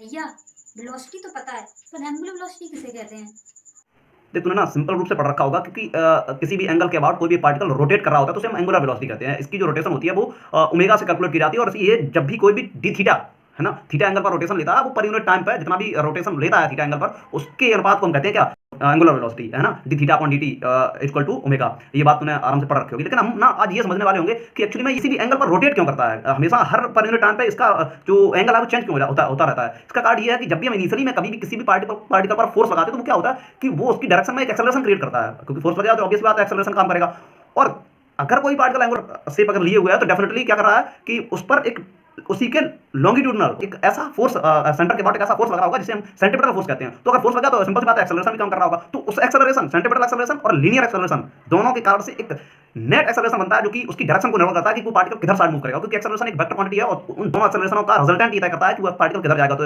भैया, वेलोसिटी तो पता है, पर एंगुलर वेलोसिटी किसे कहते हैं? देख तूने ना सिंपल रूप से पढ़ रखा होगा क्योंकि किसी भी एंगल के अबाउट कोई भी पार्टिकल रोटेट कर रहा होता है तो उसे हम एंगुलर वेलोसिटी कहते हैं। इसकी जो रोटेशन होती है वो ओमेगा से कैलकुलेट की जाती है और ये जब भी कोई भी डी थीटा है ना, थीटा एंगल पर रोटेशन लेता है वो पर यूनिट टाइम पे जितना भी रोटेशन लेता है थीटा एंगल पर उसके अनुपात को हम कहते हैं क्या, एंगुलर वेलोसिटी है ना, D theta upon D T equal to omega. ये बात तूने आराम से पढ़ रखी होगी। लेकिन हम ना आज ये समझने वाले होंगे कि एक्चुअली में किसी भी एंगल पर रोटेट क्यों करता है, हमेशा हर पर यूनिट टाइम पे इसका जो एंगल है वो चेंज क्यों होता रहता है। इसका कारण ये है कि जब भी हम इनिशियली में कभी भी किसी भी पार्टिकल पर फोर्स लगाते हैं तो वो क्या होता है कि वो उसकी डायरेक्शन में एक एक्सेलरेशन क्रिएट करता है, क्योंकि फोर्स लगेगा तो ऑब्वियस बात है एक्सेलरेशन काम करेगा। और अगर कोई पार्टिकल एंगुलर शेप अगर लिए हुआ है तो डेफिनेटली क्या कर रहा है कि उस पर एक उसी के लॉन्गिट्यूडनल एक ऐसा फोर्स सेंटर के बाद एक ऐसा फोर्स लग रहा होगा जिसे हम सेंटीमीटर फोर्स कहते हैं। तो अगर फोर्स लगा तो सिंपल सी बात है एक्सेलरेशन भी काम कर रहा होगा। तो उस एक्सेलरेशन सेंटीमीटर एक्सेलरेशन और लीनियर एक्सेलरेशन दोनों के कारण से एक नेट एक्सेलरेशन बनता है जो कि उसकी डायरेक्शन को निर्भर करता है कि वो पार्टिकल किधर साइड मूव करेगा, क्योंकि एक्सेलरेशन एक वेक्टर क्वांटिटी है और उन दोनों एक्सेलरेशनों का रिजल्टेंट ये तय करता है कि वो पार्टिकल किधर जाएगा। तो